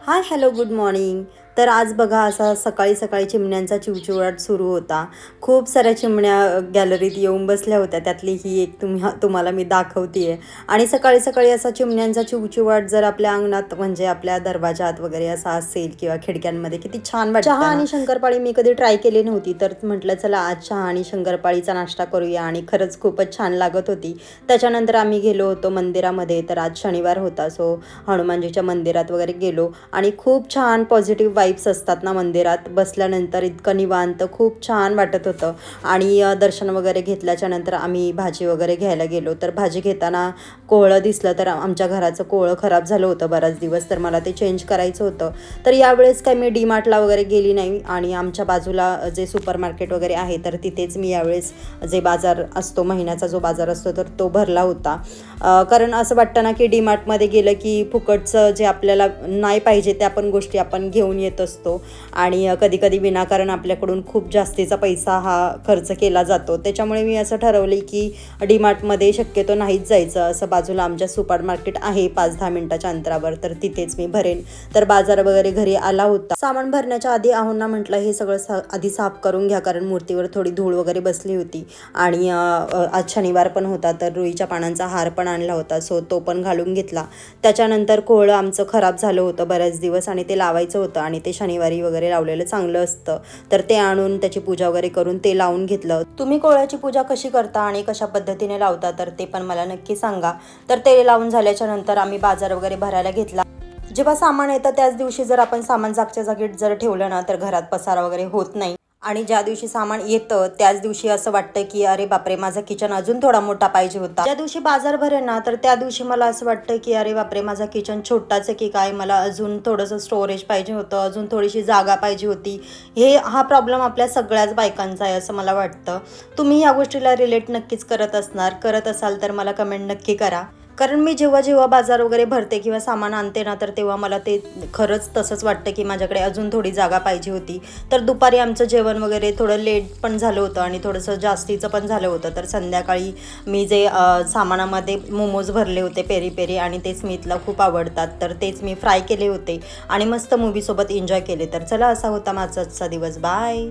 Hi hello good morning. तर आज बघा असा सकाळी सकाळी चिमण्यांचा चिवचिवाट सुरू होता. खूप साऱ्या चिमण्या गॅलरीत येऊन बसल्या होत्या. त्यातली ही एक तुम्हाला मी दाखवते. आणि सकाळी सकाळी असा चिमण्यांचा चिवचिवाट जर आपल्या अंगणात म्हणजे आपल्या दरवाजात वगैरे असा असेल किंवा खिडक्यांमध्ये किती छान वाटतं. चहा आणि शंकरपाळी मी कधी ट्राय केली नव्हती, तर म्हटलं चला आज चहा आणि शंकरपाळीचा नाश्ता करूया. आणि खरंच खूपच छान लागत होती. त्याच्यानंतर आम्ही गेलो होतो मंदिरामध्ये. तर आज शनिवार होता, सो हनुमानजीच्या मंदिरात वगैरे गेलो आणि खूप छान पॉझिटिव्ह वाईब्स असतात ना मंदिरात बसल्यानंतर. इतकं निवांत खूप छान वाटत होतं. आणि दर्शन वगैरे घेतल्याच्या नंतर आम्ही भाजी वगैरे घ्यायला गेलो. तर भाजी घेताना कोवळं दिसलं. तर आमच्या घराचं कोवळं खराब झालं होतं बराच दिवस, तर मला ते चेंज करायचं होतं. तर यावेळेस काय मी डीमार्टला वगैरे गेली नाही. आणि आमच्या बाजूला जे सुपर मार्केट वगैरे आहे तर तिथेच मी यावेळेस जे बाजार असतो, महिन्याचा जो बाजार असतो, तर तो भरला होता. कारण असं वाटतं ना की डीमार्टमध्ये गेलं की फुकटचं जे आपल्याला नाही पाहिजे त्या पण गोष्टी आपण घेऊन येत असतो. आणि कधी कधी विनाकारण आपल्याकडून खूप जास्तीचा पैसा हा खर्च केला जातो. त्याच्यामुळे मी असं ठरवले की डीमार्टमध्ये शक्यतो नाहीच जायचं. असं बाजूला आमच्या सुपर मार्केट आहे 5-10 मिनिटाच्या अंतरावर, तर तिथेच मी भरेन. तर बाजार वगैरे घरी आला होता. सामान भरण्याच्या आधी आहोंना म्हटलं हे सगळं आधी साफ करून घ्या, कारण मूर्तीवर थोडी धूळ वगैरे बसली होती. आणि आज शनिवार पण होता, तर रुईच्या पानांचा हार पण आणला होता, सो तो पण घालून घेतला. त्याच्यानंतर कोवळं आमचं खराब झालं होतं बऱ्याच दिवस आणि ते लावायचं होतं. आणि ते शनिवारी वगैरे लावलेलं चांगलं असतं, तर ते आणून त्याची पूजा वगैरे करून ते लावून घेतलं. तुम्ही कोवळ्याची पूजा कशी करता आणि कशा पद्धतीने लावता तर ते पण मला नक्की सांगा. तर ते लावून झाल्याच्या नंतर आम्ही बाजार वगैरे भरायला घेतला. जेव्हा सामान येतं त्याच दिवशी जर आपण सामान जागच्या जागेत जर ठेवलं ना तर घरात पसारा वगैरे होत नाही. आणि ज्या दिवशी सामान येतं त्याच दिवशी असं वाटतं की अरे बापरे, माझं किचन अजून थोडा मोठा पाहिजे होता. ज्या दिवशी बाजार भरेल ना तर त्या दिवशी मला असं वाटतं की अरे बापरे, माझा किचन छोटाच आहे की काय, मला अजून थोडंसं स्टोरेज पाहिजे होतं, अजून थोडीशी जागा पाहिजे होती. हा प्रॉब्लेम आपल्या सगळ्याच बायकांचा आहे असं मला वाटतं. तुम्ही या गोष्टीला रिलेट नक्कीच करत असाल तर मला कमेंट नक्की करा. कारण मी जेव्हा जेव्हा बाजार वगैरे भरते किंवा सामान आणते ना तर तेव्हा मला ते खरंच तसंच वाटतं की माझ्याकडे अजून थोडी जागा पाहिजे होती. तर दुपारी आमचं जेवण वगैरे थोडं लेट पण झालं होतं आणि थोडंसं जास्तीचं पण झालं होतं. तर संध्याकाळी मी जे सामानामध्ये मोमोज भरले होते पेरी पेरी, आणि ते स्मितला खूप आवडतात, तर तेच मी फ्राय केले होते आणि मस्त मूवीसोबत एन्जॉय केले. तर चला, असा होता माझा आजचा दिवस. बाय.